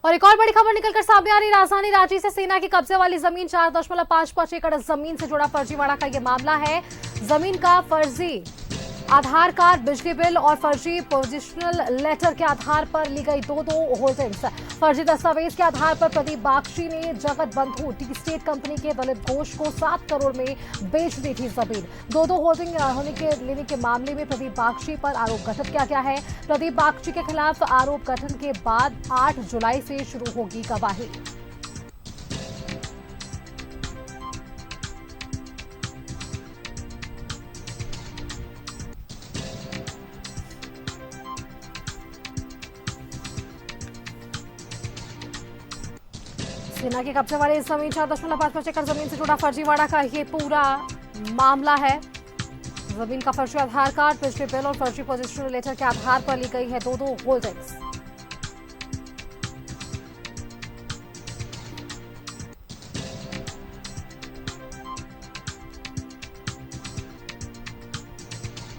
और एक और बड़ी खबर निकलकर सामने आ रही, राजधानी रांची से सेना के कब्जे वाली जमीन 4.55 एकड़ जमीन से जुड़ा फर्जीवाड़ा का ये मामला है। जमीन का फर्जी आधार कार्ड, बिजली बिल और फर्जी पोजिशनल लेटर के आधार पर ली गई दो होल्डिंग्स। फर्जी दस्तावेज के आधार पर प्रदीप बागची ने जगत बंधु टी स्टेट कंपनी के दलित घोष को 7 करोड़ में बेच दी थी जमीन। दो होल्डिंग लेने के मामले में प्रदीप बागची पर आरोप गठित किया गया है। प्रदीप बागची के खिलाफ आरोप गठन के बाद 8 जुलाई से शुरू होगी गवाही। सेना के कब्जे वाले इस जमीन 4.55 एकड़ जमीन से जुड़ा फर्जीवाड़ा का ये पूरा मामला है। जमीन का फर्जी आधार कार्ड, बिजली बिल और फर्जी पोजिशनल लेटर के आधार पर ली गई है दो होल्डिंग्स।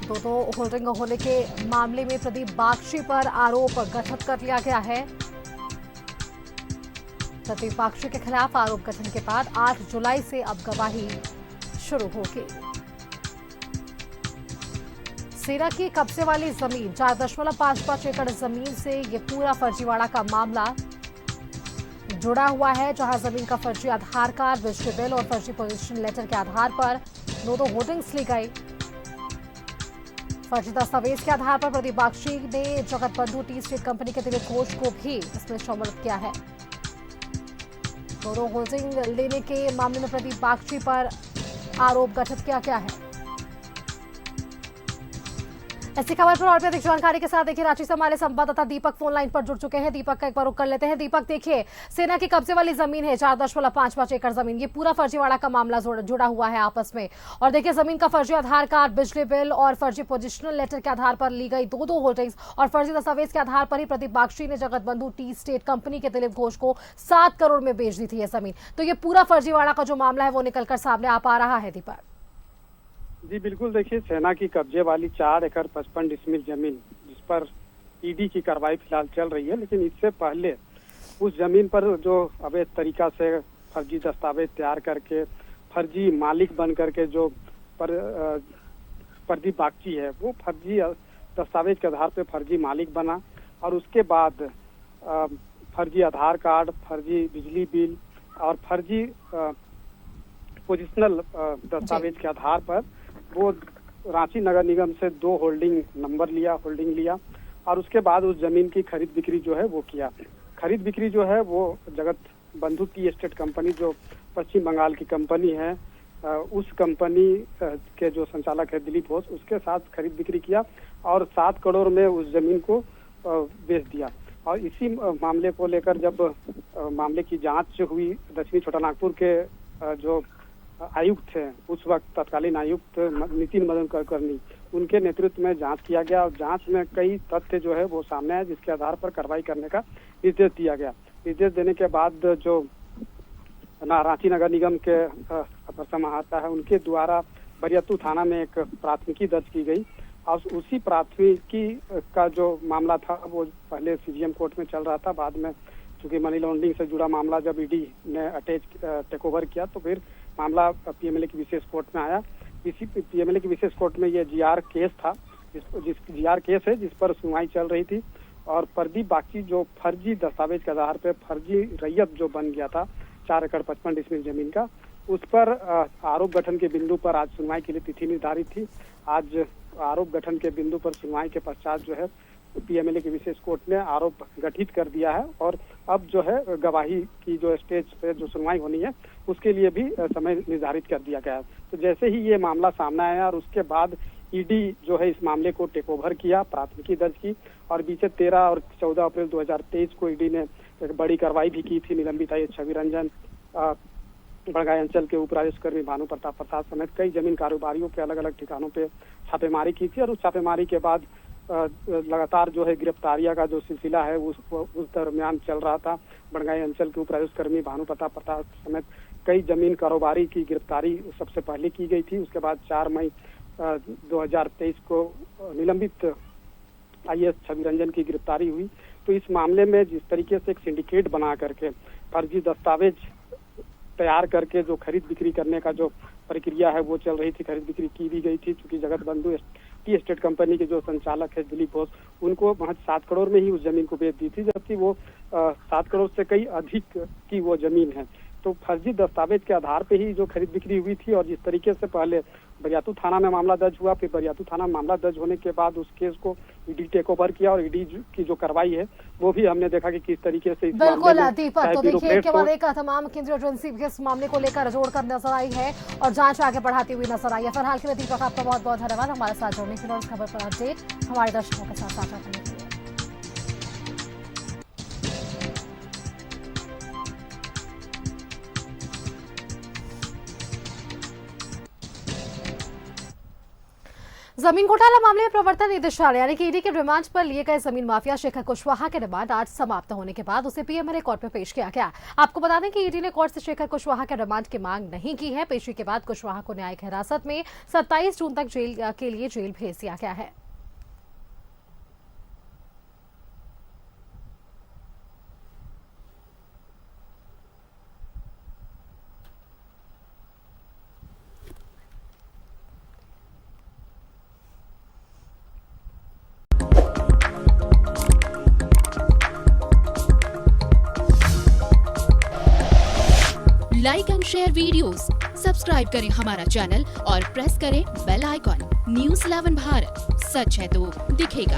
दो होल्डिंग होने के मामले में प्रदीप बागची पर आरोप गठित कर लिया गया है। प्रदीप बागची के खिलाफ आरोप गठन के बाद 8 जुलाई से अब गवाही शुरू होगी। सेना की कब्जे वाली जमीन 4.55 एकड़ जमीन से ये पूरा फर्जीवाड़ा का मामला जुड़ा हुआ है, जहां जमीन का फर्जी आधार कार्ड, बिजली बिल और फर्जी पोजीशन लेटर के आधार पर दो होल्डिंग्स ली गई। फर्जी दस्तावेज के आधार पर प्रदीप बागची ने जगत बंधु टी स्टेट कंपनी के दिलीप घोष को भी इसमें शामिल किया है। दोनों होल्डिंग लेने के मामले में प्रदीप बागची पर आरोप गठित किया गया है। ऐसी खबर पर और भी अधिक जानकारी के साथ देखिए रांची से हमारे संवाददाता दीपक फोन लाइन पर जुड़ चुके हैं। दीपक का एक बार रुख कर लेते हैं। दीपक, देखिए सेना के कब्जे वाली जमीन है 4.55 एकड़ जमीन, ये पूरा फर्जीवाड़ा का मामला जुड़ा हुआ है आपस में। और देखिए जमीन का फर्जी आधार कार्ड, बिजली बिल और फर्जी पोजिशनल लेटर के आधार पर ली गई दो होल्डिंग्स और फर्जी दस्तावेज के आधार पर ही प्रदीप बागची ने जगत बंधु टी स्टेट कंपनी के दिलीप घोष को 7 करोड़ में बेच दी थी ये जमीन। तो ये पूरा फर्जीवाड़ा का जो मामला है वो निकलकर सामने आ पा रहा है। दीपक जी बिल्कुल, देखिए सेना की कब्जे वाली 4 एकड़ 55 डिसमिल जमीन, जिस पर ईडी की कार्रवाई फिलहाल चल रही है, लेकिन इससे पहले उस जमीन पर जो अवैध तरीका से फर्जी दस्तावेज तैयार करके फर्जी मालिक बन करके जो प्रदीप बागची है वो फर्जी दस्तावेज के आधार पर फर्जी मालिक बना और उसके बाद फर्जी आधार कार्ड, फर्जी बिजली बिल और फर्जी पोजिशनल दस्तावेज के आधार पर वो रांची नगर निगम से 2 होल्डिंग लिया और उसके बाद उस जमीन की खरीद बिक्री जो है वो किया। खरीद बिक्री जो है वो जगत बंधु टी स्टेट कंपनी जो पश्चिम बंगाल की कंपनी है, उस कंपनी के जो संचालक है दिलीप घोष, उसके साथ खरीद बिक्री किया और 7 करोड़ में उस जमीन को बेच दिया। और इसी मामले को लेकर जब मामले की जांच हुई, दक्षिणी छोटा नागपुर के जो आयुक्त थे उस वक्त, तत्कालीन आयुक्त नितिन मदन कुलकर्णी, उनके नेतृत्व में जांच किया गया और जांच में कई तथ्य जो है वो सामने आए, जिसके आधार पर कार्रवाई करने का निर्देश दिया गया। निर्देश देने के बाद जो रांची नगर निगम के अपर समाहर्ता है उनके द्वारा बरियतू थाना में एक प्राथमिकी दर्ज की गई और उसी प्राथमिकी का जो मामला था वो पहले सीजीएम कोर्ट में चल रहा था। बाद में चूंकि मनी लॉन्ड्रिंग से जुड़ा मामला जब ईडी ने टेक ओवर किया तो फिर मामला पीएमएलए की विशेष कोर्ट में आया। इसी पीएमएलए की विशेष कोर्ट में ये जीआर केस था, जिस जीआर केस है जिस पर सुनवाई चल रही थी। और प्रदीप बागची जो फर्जी दस्तावेज के आधार पर फर्जी रैयत जो बन गया था 4 एकड़ 55 डिसमिल जमीन का, उस पर आरोप गठन के बिंदु पर आज सुनवाई के लिए तिथि निर्धारित थी। आज आरोप गठन के बिंदु पर सुनवाई के पश्चात जो है पीएमएलए की विशेष कोर्ट ने आरोप गठित कर दिया है और अब जो है गवाही की जो स्टेज पे जो सुनवाई होनी है उसके लिए भी समय निर्धारित कर दिया गया है। तो जैसे ही ये मामला सामने आया और उसके बाद ईडी जो है इस मामले को टेक ओवर किया, प्राथमिकी दर्ज की और बीते 13 और 14 अप्रैल 2023 को ईडी ने एक बड़ी कार्रवाई भी की थी। निलंबित आयुक्त छवि रंजन, बड़गांव अंचल के उपरायुक्त कर्मी भानु प्रसाद समेत कई जमीन कारोबारियों के अलग अलग ठिकानों पे छापेमारी की थी और उस छापेमारी के बाद लगातार जो है गिरफ्तारियां का जो सिलसिला है उस दरमियान चल रहा था। बड़गांव अंचल के उपरायुक्त कर्मी भानु प्रसाद समेत कई जमीन कारोबारी की गिरफ्तारी सबसे पहले की गई थी। उसके बाद 4 मई 2023 को निलंबित आईएएस छवि रंजन की गिरफ्तारी हुई। तो इस मामले में जिस तरीके से एक सिंडिकेट बना करके फर्जी दस्तावेज तैयार करके जो खरीद बिक्री करने का जो प्रक्रिया है वो चल रही थी, खरीद बिक्री की भी गई थी। चूंकि जगत बंधु टी एस्टेट कंपनी के जो संचालक है दिलीप घोष, उनको महज 7 करोड़ में ही उस जमीन को बेच दी थी, जबकि वो 7 करोड़ से कई अधिक की वो जमीन है। तो फर्जी दस्तावेज के आधार पे ही जो खरीद बिक्री हुई थी। और जिस तरीके से पहले बरियातू थाना में मामला दर्ज हुआ, फिर बरियातू थाना में मामला दर्ज होने के बाद उस केस को ईडी टेक ओवर किया और ईडी की जो कार्रवाई है वो भी हमने देखा कि किस तरीके से इस बिल्कुल दीपक, तो देखिए एक के बाद एक तमाम केंद्रीय एजेंसी भी इस मामले को लेकर जोड़ कर नजर आई है और जांच आगे बढ़ाती हुई नजर आई है। फिलहाल के लिए दीपक आपका बहुत बहुत धन्यवाद हमारे साथ जुड़ने के लिए और इस खबर पर अपडेट हमारे दर्शकों के साथ साझा करने के लिए। जमीन घोटाला मामले में प्रवर्तन निदेशालय यानी कि ईडी के रिमांड पर लिए गए जमीन माफिया शेखर कुशवाहा के रिमांड आज समाप्त होने के बाद उसे पीएमएलए कोर्ट में पेश किया गया। आपको बता दें कि ईडी ने कोर्ट से शेखर कुशवाहा के रिमांड की मांग नहीं की है। पेशी के बाद कुशवाहा को न्यायिक हिरासत में 27 जून तक जेल के लिए जेल भेज दिया गया है। Like and share videos, subscribe करें हमारा चैनल और प्रेस करें बेल आइकॉन। न्यूज़ 11 भारत, सच है तो दिखेगा।